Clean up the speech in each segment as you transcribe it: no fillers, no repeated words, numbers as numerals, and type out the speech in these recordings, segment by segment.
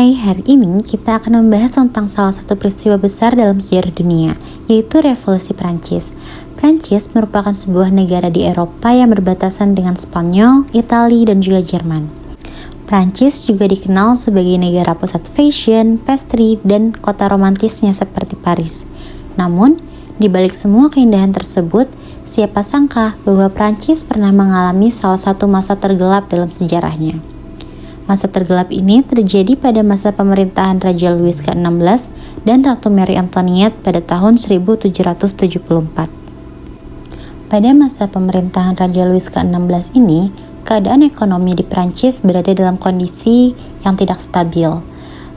Hai, hari ini kita akan membahas tentang salah satu peristiwa besar dalam sejarah dunia, yaitu Revolusi Prancis. Prancis merupakan sebuah negara di Eropa yang berbatasan dengan Spanyol, Italia, dan juga Jerman. Prancis juga dikenal sebagai negara pusat fashion, pastry, dan kota romantisnya seperti Paris. Namun, di balik semua keindahan tersebut, siapa sangka bahwa Prancis pernah mengalami salah satu masa tergelap dalam sejarahnya. Masa tergelap ini terjadi pada masa pemerintahan Raja Louis ke-16 dan Ratu Marie Antoinette pada tahun 1774. Pada masa pemerintahan Raja Louis ke-16 ini, keadaan ekonomi di Prancis berada dalam kondisi yang tidak stabil.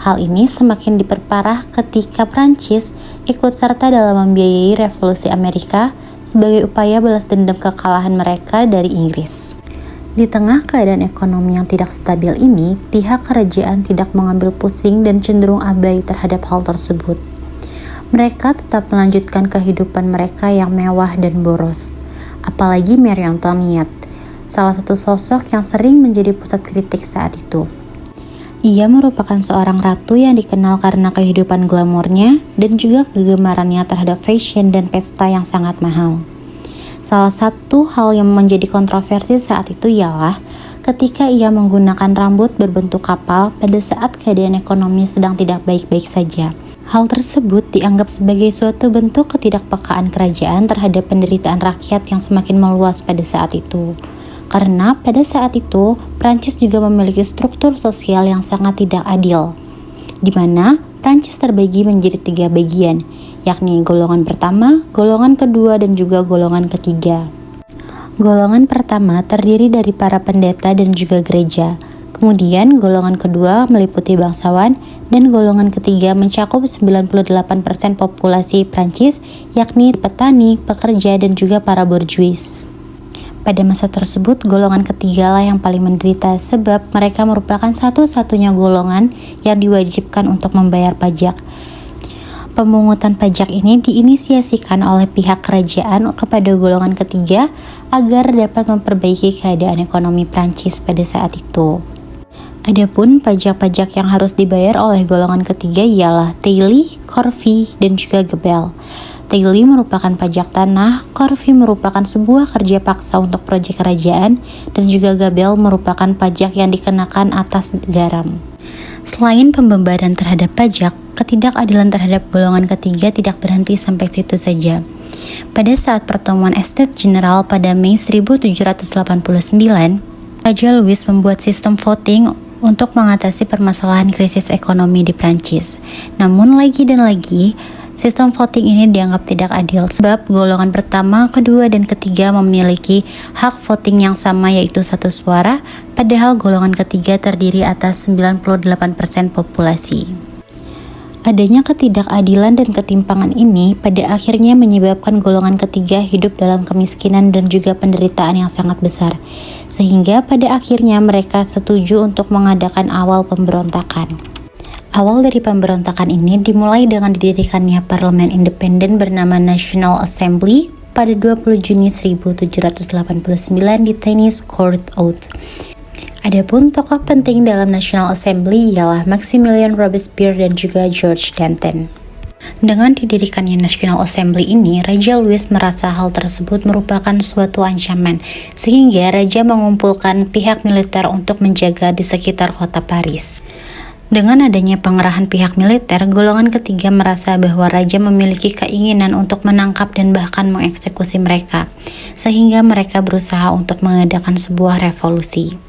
Hal ini semakin diperparah ketika Prancis ikut serta dalam membiayai Revolusi Amerika sebagai upaya balas dendam kekalahan mereka dari Inggris. Di tengah keadaan ekonomi yang tidak stabil ini, pihak kerajaan tidak mengambil pusing dan cenderung abai terhadap hal tersebut. Mereka tetap melanjutkan kehidupan mereka yang mewah dan boros. Apalagi Marie Antoinette, salah satu sosok yang sering menjadi pusat kritik saat itu. Ia merupakan seorang ratu yang dikenal karena kehidupan glamornya dan juga kegemarannya terhadap fashion dan pesta yang sangat mahal. Salah satu hal yang menjadi kontroversi saat itu ialah ketika ia menggunakan rambut berbentuk kapal pada saat keadaan ekonomi sedang tidak baik-baik saja. Hal tersebut dianggap sebagai suatu bentuk ketidakpekaan kerajaan terhadap penderitaan rakyat yang semakin meluas pada saat itu. Karena pada saat itu, Prancis juga memiliki struktur sosial yang sangat tidak adil, di mana Prancis terbagi menjadi 3 bagian, yakni golongan pertama, golongan kedua, dan juga golongan ketiga. Golongan pertama terdiri dari para pendeta dan juga gereja. Kemudian golongan kedua meliputi bangsawan, dan golongan ketiga mencakup 98% populasi Prancis, yakni petani, pekerja, dan juga para bourgeois. Pada masa tersebut, golongan ketiga lah yang paling menderita sebab mereka merupakan satu-satunya golongan yang diwajibkan untuk membayar pajak. Pemungutan pajak ini diinisiasikan oleh pihak kerajaan kepada golongan ketiga agar dapat memperbaiki keadaan ekonomi Prancis pada saat itu. Adapun pajak-pajak yang harus dibayar oleh golongan ketiga ialah taille, corvée, dan juga gebel. Taille merupakan pajak tanah, corvée merupakan sebuah kerja paksa untuk proyek kerajaan, dan juga gabel merupakan pajak yang dikenakan atas garam. Selain pembebanan terhadap pajak, ketidakadilan terhadap golongan ketiga tidak berhenti sampai situ saja. Pada saat pertemuan Estates General pada Mei 1789, Raja Louis membuat sistem voting untuk mengatasi permasalahan krisis ekonomi di Prancis. Namun lagi dan lagi, sistem voting ini dianggap tidak adil sebab golongan pertama, kedua, dan ketiga memiliki hak voting yang sama yaitu 1 suara, padahal golongan ketiga terdiri atas 98% populasi. Adanya ketidakadilan dan ketimpangan ini pada akhirnya menyebabkan golongan ketiga hidup dalam kemiskinan dan juga penderitaan yang sangat besar, sehingga pada akhirnya mereka setuju untuk mengadakan awal pemberontakan. Awal dari pemberontakan ini dimulai dengan didirikannya parlemen independen bernama National Assembly pada 20 Juni 1789 di Tenis Court Oath. Adapun tokoh penting dalam National Assembly ialah Maximilien Robespierre dan juga Georges Danton. Dengan didirikannya National Assembly ini, Raja Louis merasa hal tersebut merupakan suatu ancaman, sehingga Raja mengumpulkan pihak militer untuk menjaga di sekitar kota Paris. Dengan adanya pengerahan pihak militer, golongan ketiga merasa bahwa raja memiliki keinginan untuk menangkap dan bahkan mengeksekusi mereka, sehingga mereka berusaha untuk mengadakan sebuah revolusi.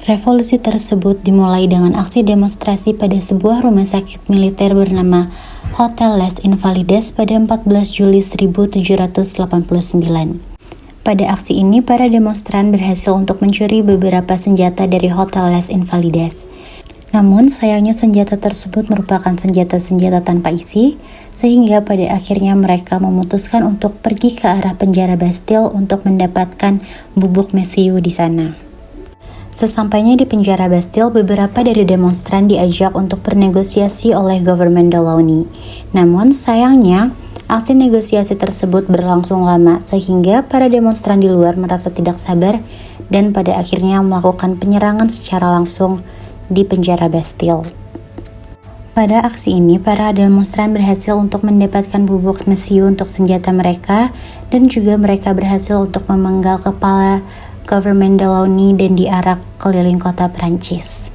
Revolusi tersebut dimulai dengan aksi demonstrasi pada sebuah rumah sakit militer bernama Hotel Les Invalides pada 14 Juli 1789. Pada aksi ini, para demonstran berhasil untuk mencuri beberapa senjata dari Hotel Les Invalides. Namun sayangnya senjata tersebut merupakan senjata-senjata tanpa isi, sehingga pada akhirnya mereka memutuskan untuk pergi ke arah penjara Bastille untuk mendapatkan bubuk mesiu di sana. Sesampainya di penjara Bastille, beberapa dari demonstran diajak untuk bernegosiasi oleh Government Delaunay. Namun sayangnya, aksi negosiasi tersebut berlangsung lama sehingga para demonstran di luar merasa tidak sabar dan pada akhirnya melakukan penyerangan secara langsung di penjara Bastille. Pada aksi ini, para demonstran berhasil untuk mendapatkan bubuk mesiu untuk senjata mereka, dan juga mereka berhasil untuk memenggal kepala Government Delaunay dan diarak keliling kota Prancis.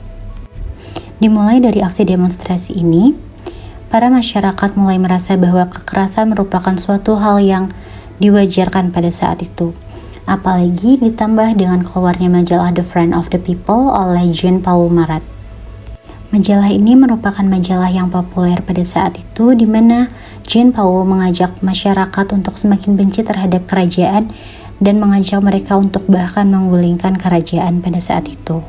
Dimulai dari aksi demonstrasi ini, para masyarakat mulai merasa bahwa kekerasan merupakan suatu hal yang diwajarkan pada saat itu. Apalagi ditambah dengan keluarnya majalah The Friend of the People oleh Jean-Paul Marat. Majalah ini merupakan majalah yang populer pada saat itu, di mana Jean-Paul mengajak masyarakat untuk semakin benci terhadap kerajaan dan mengajak mereka untuk bahkan menggulingkan kerajaan pada saat itu.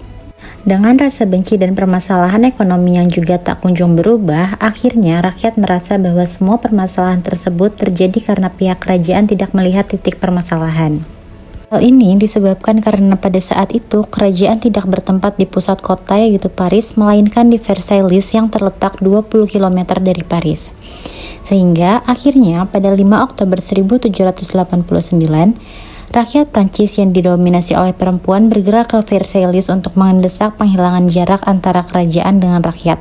Dengan rasa benci dan permasalahan ekonomi yang juga tak kunjung berubah, akhirnya rakyat merasa bahwa semua permasalahan tersebut terjadi karena pihak kerajaan tidak melihat titik permasalahan. Hal ini disebabkan karena pada saat itu kerajaan tidak bertempat di pusat kota yaitu Paris, melainkan di Versailles yang terletak 20 km dari Paris. Sehingga akhirnya pada 5 Oktober 1789, rakyat Prancis yang didominasi oleh perempuan bergerak ke Versailles untuk mendesak penghilangan jarak antara kerajaan dengan rakyat.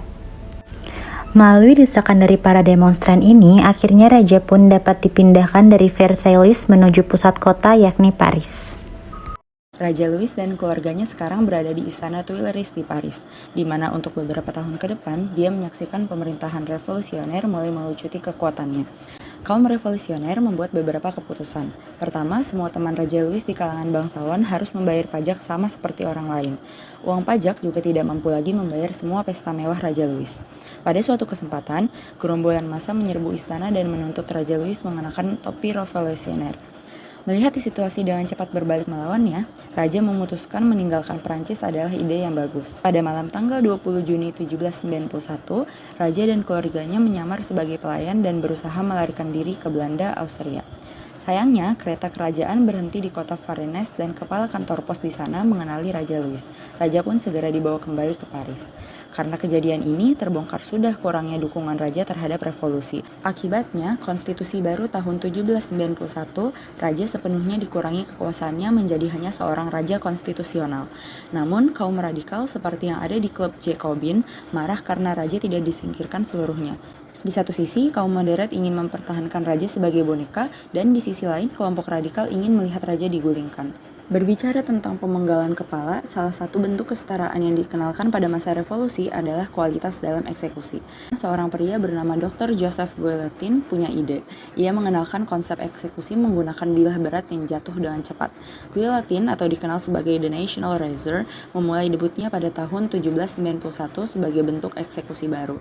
Melalui desakan dari para demonstran ini, akhirnya raja pun dapat dipindahkan dari Versailles menuju pusat kota yakni Paris. Raja Louis dan keluarganya sekarang berada di Istana Tuileries di Paris, di mana untuk beberapa tahun ke depan dia menyaksikan pemerintahan revolusioner mulai melucuti kekuatannya. Kaum revolusioner membuat beberapa keputusan. Pertama, semua teman Raja Louis di kalangan bangsawan harus membayar pajak sama seperti orang lain. Uang pajak juga tidak mampu lagi membayar semua pesta mewah Raja Louis. Pada suatu kesempatan, gerombolan massa menyerbu istana dan menuntut Raja Louis mengenakan topi revolusioner. Melihat situasi dengan cepat berbalik melawannya, Raja memutuskan meninggalkan Prancis adalah ide yang bagus. Pada malam tanggal 20 Juni 1791, Raja dan keluarganya menyamar sebagai pelayan dan berusaha melarikan diri ke Belanda, Austria. Sayangnya, kereta kerajaan berhenti di kota Varennes dan kepala kantor pos di sana mengenali Raja Louis. Raja pun segera dibawa kembali ke Paris. Karena kejadian ini, terbongkar sudah kurangnya dukungan Raja terhadap revolusi. Akibatnya, konstitusi baru tahun 1791, Raja sepenuhnya dikurangi kekuasaannya menjadi hanya seorang raja konstitusional. Namun, kaum radikal seperti yang ada di klub Jacobin marah karena Raja tidak disingkirkan seluruhnya. Di satu sisi, kaum moderat ingin mempertahankan Raja sebagai boneka, dan di sisi lain, kelompok radikal ingin melihat Raja digulingkan. Berbicara tentang pemenggalan kepala, salah satu bentuk kesetaraan yang dikenalkan pada masa revolusi adalah kualitas dalam eksekusi. Seorang pria bernama Dr. Joseph Guillotine punya ide. Ia mengenalkan konsep eksekusi menggunakan bilah berat yang jatuh dengan cepat. Guillotine, atau dikenal sebagai The National Razor, memulai debutnya pada tahun 1791 sebagai bentuk eksekusi baru.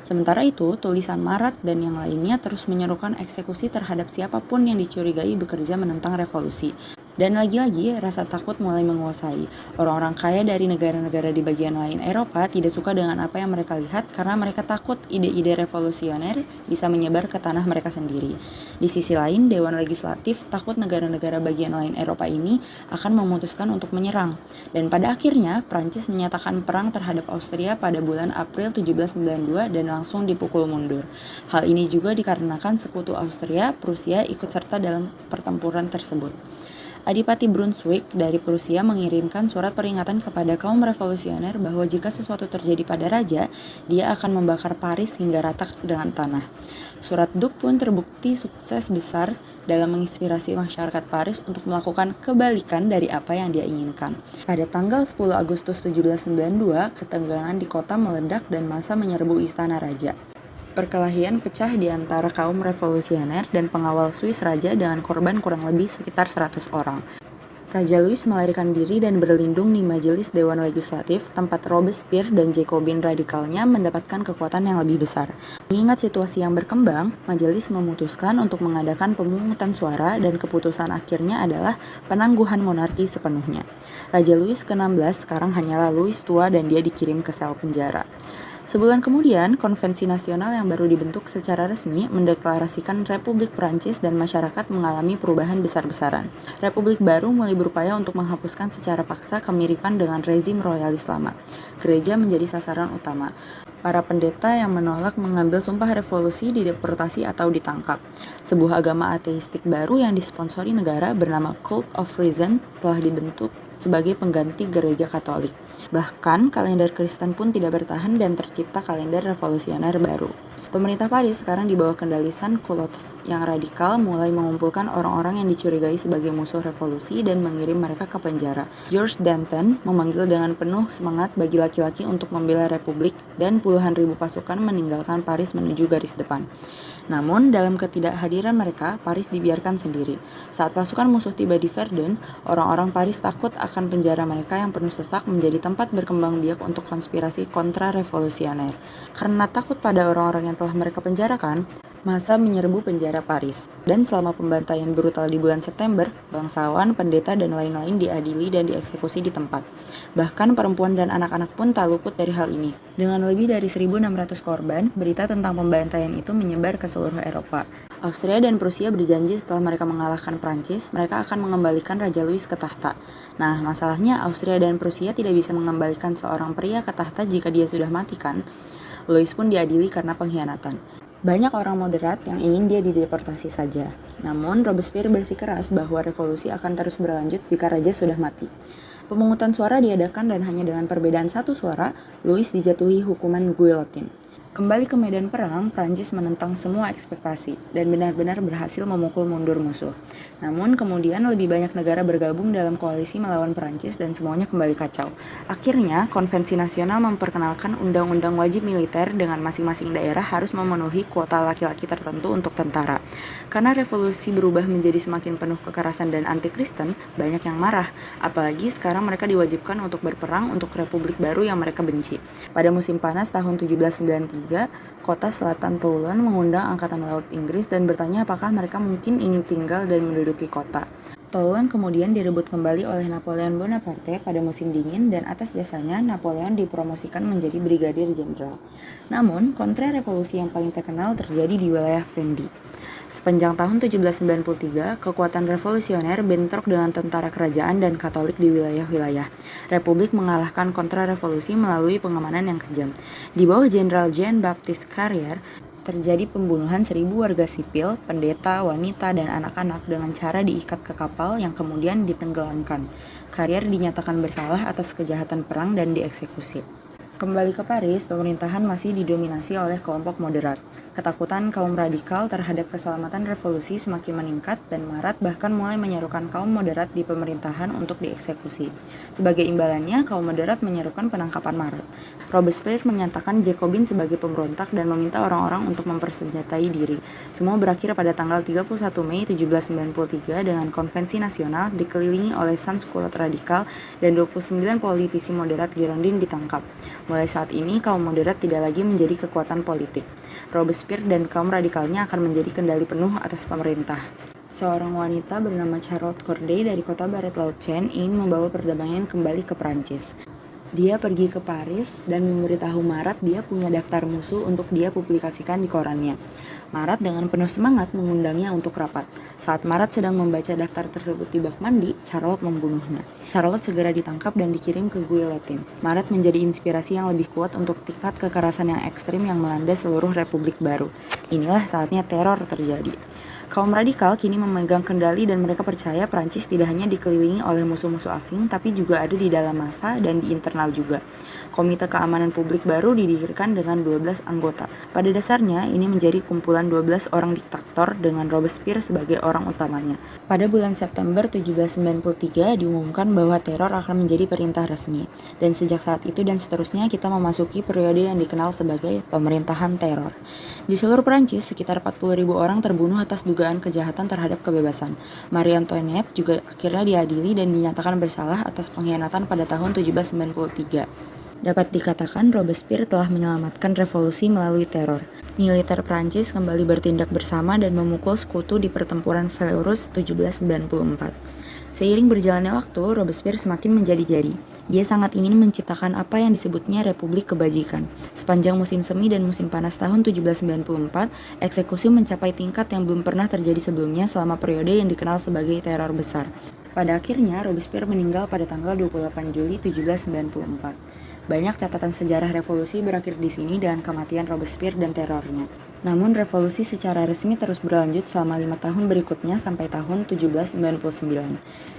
Sementara itu, tulisan Marat dan yang lainnya terus menyerukan eksekusi terhadap siapapun yang dicurigai bekerja menentang revolusi. Dan lagi-lagi, rasa takut mulai menguasai. Orang-orang kaya dari negara-negara di bagian lain Eropa tidak suka dengan apa yang mereka lihat karena mereka takut ide-ide revolusioner bisa menyebar ke tanah mereka sendiri. Di sisi lain, Dewan Legislatif takut negara-negara bagian lain Eropa ini akan memutuskan untuk menyerang. Dan pada akhirnya, Prancis menyatakan perang terhadap Austria pada bulan April 1792 dan langsung dipukul mundur. Hal ini juga dikarenakan sekutu Austria, Prusia ikut serta dalam pertempuran tersebut. Adipati Brunswick dari Prusia mengirimkan surat peringatan kepada kaum revolusioner bahwa jika sesuatu terjadi pada raja, dia akan membakar Paris hingga rata dengan tanah. Surat Duk pun terbukti sukses besar dalam menginspirasi masyarakat Paris untuk melakukan kebalikan dari apa yang dia inginkan. Pada tanggal 10 Agustus 1792, ketegangan di kota meledak dan massa menyerbu istana raja. Perkelahian pecah di antara kaum revolusioner dan pengawal Swiss Raja dengan korban kurang lebih sekitar 100 orang. Raja Louis melarikan diri dan berlindung di majelis Dewan Legislatif, tempat Robespierre dan Jacobin radikalnya mendapatkan kekuatan yang lebih besar. Mengingat situasi yang berkembang, majelis memutuskan untuk mengadakan pemungutan suara dan keputusan akhirnya adalah penangguhan monarki sepenuhnya. Raja Louis ke-16 sekarang hanyalah Louis tua dan dia dikirim ke sel penjara. Sebulan kemudian, Konvensi Nasional yang baru dibentuk secara resmi mendeklarasikan Republik Prancis dan masyarakat mengalami perubahan besar-besaran. Republik baru mulai berupaya untuk menghapuskan secara paksa kemiripan dengan rezim royalis lama. Gereja menjadi sasaran utama. Para pendeta yang menolak mengambil sumpah revolusi dideportasi atau ditangkap. Sebuah agama ateistik baru yang disponsori negara bernama Cult of Reason telah dibentuk sebagai pengganti gereja Katolik. Bahkan kalender Kristen pun tidak bertahan dan tercipta kalender revolusioner baru. Pemerintah Paris sekarang di bawah kendali sans-culottes yang radikal mulai mengumpulkan orang-orang yang dicurigai sebagai musuh revolusi dan mengirim mereka ke penjara. Georges Danton memanggil dengan penuh semangat bagi laki-laki untuk membela Republik dan puluhan ribu pasukan meninggalkan Paris menuju garis depan. Namun, dalam ketidakhadiran mereka, Paris dibiarkan sendiri. Saat pasukan musuh tiba di Verdun, orang-orang Paris takut akan penjara mereka yang penuh sesak menjadi tempat berkembang biak untuk konspirasi kontra-revolusioner. Karena takut pada orang-orang yang telah mereka penjarakan, massa menyerbu penjara Paris. Dan selama pembantaian brutal di bulan September, bangsawan, pendeta, dan lain-lain diadili dan dieksekusi di tempat. Bahkan perempuan dan anak-anak pun tak luput dari hal ini. Dengan lebih dari 1.600 korban, berita tentang pembantaian itu menyebar ke seluruh Eropa. Austria dan Prusia berjanji setelah mereka mengalahkan Prancis, mereka akan mengembalikan Raja Louis ke tahta. Nah, masalahnya Austria dan Prusia tidak bisa mengembalikan seorang pria ke tahta jika dia sudah mati kan? Louis pun diadili karena pengkhianatan. Banyak orang moderat yang ingin dia dideportasi saja. Namun, Robespierre bersikeras bahwa revolusi akan terus berlanjut jika raja sudah mati. Pemungutan suara diadakan dan hanya dengan perbedaan satu suara, Louis dijatuhi hukuman guillotine. Kembali ke medan perang, Prancis menentang semua ekspektasi dan benar-benar berhasil memukul mundur musuh. Namun kemudian lebih banyak negara bergabung dalam koalisi melawan Prancis dan semuanya kembali kacau. Akhirnya, Konvensi Nasional memperkenalkan undang-undang wajib militer dengan masing-masing daerah harus memenuhi kuota laki-laki tertentu untuk tentara. Karena revolusi berubah menjadi semakin penuh kekerasan dan anti-Kristen, banyak yang marah. Apalagi sekarang mereka diwajibkan untuk berperang untuk republik baru yang mereka benci. Pada musim panas tahun 1793, kota selatan Toulon mengundang Angkatan Laut Inggris dan bertanya apakah mereka mungkin ingin tinggal dan menduduki kota. Toulon kemudian direbut kembali oleh Napoleon Bonaparte pada musim dingin dan atas jasanya Napoleon dipromosikan menjadi brigadir jenderal. Namun, kontra-revolusi yang paling terkenal terjadi di wilayah Vendée. Sepanjang tahun 1793, kekuatan revolusioner bentrok dengan tentara kerajaan dan Katolik di wilayah-wilayah. Republik mengalahkan kontra-revolusi melalui pengamanan yang kejam. Di bawah Jenderal Jean-Baptiste Carrier, terjadi pembunuhan 1.000 warga sipil, pendeta, wanita, dan anak-anak dengan cara diikat ke kapal yang kemudian ditenggelamkan. Carrier dinyatakan bersalah atas kejahatan perang dan dieksekusi. Kembali ke Paris, pemerintahan masih didominasi oleh kelompok moderat. Ketakutan kaum radikal terhadap keselamatan revolusi semakin meningkat dan Marat bahkan mulai menyerukan kaum moderat di pemerintahan untuk dieksekusi. Sebagai imbalannya, kaum moderat menyerukan penangkapan Marat. Robespierre menyatakan Jacobin sebagai pemberontak dan meminta orang-orang untuk mempersenjatai diri. Semua berakhir pada tanggal 31 Mei 1793 dengan konvensi nasional dikelilingi oleh sans-culottes radikal dan 29 politisi moderat Girondin ditangkap. Mulai saat ini, kaum moderat tidak lagi menjadi kekuatan politik. Robespierre dan kaum radikalnya akan menjadi kendali penuh atas pemerintah. Seorang wanita bernama Charlotte Corday dari kota barat laut Caen ingin membawa perdamaian kembali ke Prancis. Dia pergi ke Paris dan memberitahu Marat dia punya daftar musuh untuk dia publikasikan di korannya. Marat dengan penuh semangat mengundangnya untuk rapat. Saat Marat sedang membaca daftar tersebut di bak mandi, Charlotte membunuhnya. Charlotte segera ditangkap dan dikirim ke guillotine. Marat menjadi inspirasi yang lebih kuat untuk tingkat kekerasan yang ekstrim yang melanda seluruh republik baru. Inilah saatnya teror terjadi. Kaum radikal kini memegang kendali dan mereka percaya Prancis tidak hanya dikelilingi oleh musuh-musuh asing, tapi juga ada di dalam massa dan di internal juga. Komite Keamanan Publik baru didirikan dengan 12 anggota. Pada dasarnya, ini menjadi kumpulan 12 orang diktator dengan Robespierre sebagai orang utamanya. Pada bulan September 1793 diumumkan bahwa teror akan menjadi perintah resmi. Dan sejak saat itu dan seterusnya kita memasuki periode yang dikenal sebagai pemerintahan teror. Di seluruh Prancis, sekitar 40.000 orang terbunuh atas dugaan kejahatan terhadap kebebasan. Marie Antoinette juga akhirnya diadili dan dinyatakan bersalah atas pengkhianatan pada tahun 1793. Dapat dikatakan Robespierre telah menyelamatkan revolusi melalui teror. Militer Prancis kembali bertindak bersama dan memukul sekutu di pertempuran Fleurus 1794. Seiring berjalannya waktu, Robespierre semakin menjadi-jadi. Dia sangat ingin menciptakan apa yang disebutnya Republik Kebajikan. Sepanjang musim semi dan musim panas tahun 1794, eksekusi mencapai tingkat yang belum pernah terjadi sebelumnya selama periode yang dikenal sebagai teror besar. Pada akhirnya, Robespierre meninggal pada tanggal 28 Juli 1794. Banyak catatan sejarah revolusi berakhir di sini dengan kematian Robespierre dan terornya. Namun revolusi secara resmi terus berlanjut selama 5 tahun berikutnya sampai tahun 1799.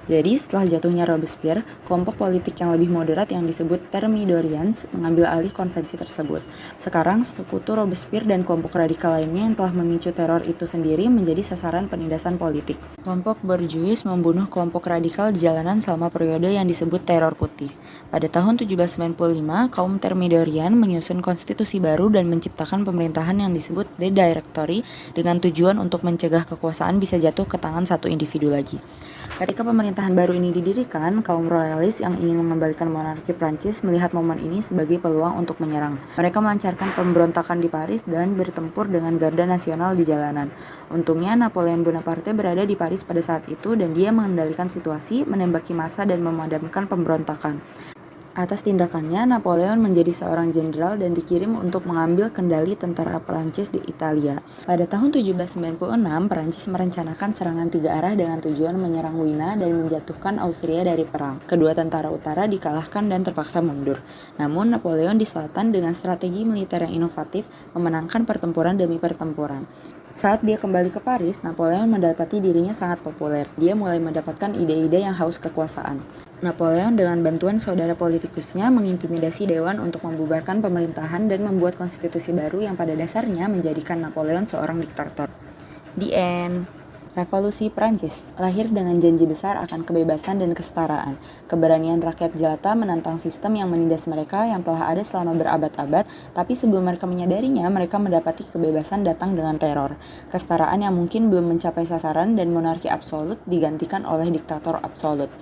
Jadi setelah jatuhnya Robespierre, kelompok politik yang lebih moderat yang disebut Thermidorians mengambil alih konvensi tersebut. Sekarang sekutu Robespierre dan kelompok radikal lainnya yang telah memicu teror itu sendiri menjadi sasaran penindasan politik. Kelompok borjuis membunuh kelompok radikal di jalanan selama periode yang disebut Teror Putih. Pada tahun 1795, kaum Thermidorian menyusun konstitusi baru dan menciptakan pemerintahan yang disebut The Directory dengan tujuan untuk mencegah kekuasaan bisa jatuh ke tangan satu individu lagi. Ketika pemerintahan baru ini didirikan, kaum royalis yang ingin mengembalikan monarki Prancis melihat momen ini sebagai peluang untuk menyerang. Mereka melancarkan pemberontakan di Paris dan bertempur dengan Garda Nasional di jalanan. Untungnya Napoleon Bonaparte berada di Paris pada saat itu dan dia mengendalikan situasi, menembaki massa dan memadamkan pemberontakan. Atas tindakannya, Napoleon menjadi seorang jenderal dan dikirim untuk mengambil kendali tentara Prancis di Italia. Pada tahun 1796, Prancis merencanakan serangan 3 arah dengan tujuan menyerang Wina dan menjatuhkan Austria dari perang. Kedua tentara utara dikalahkan dan terpaksa mundur. Namun, Napoleon di selatan dengan strategi militer yang inovatif memenangkan pertempuran demi pertempuran. Saat dia kembali ke Paris, Napoleon mendapati dirinya sangat populer. Dia mulai mendapatkan ide-ide yang haus kekuasaan. Napoleon dengan bantuan saudara politikusnya mengintimidasi dewan untuk membubarkan pemerintahan dan membuat konstitusi baru yang pada dasarnya menjadikan Napoleon seorang diktator. The End. Revolusi Prancis lahir dengan janji besar akan kebebasan dan kesetaraan. Keberanian rakyat jelata menantang sistem yang menindas mereka yang telah ada selama berabad-abad, tapi sebelum mereka menyadarinya, mereka mendapati kebebasan datang dengan teror. Kesetaraan yang mungkin belum mencapai sasaran dan monarki absolut digantikan oleh diktator absolut.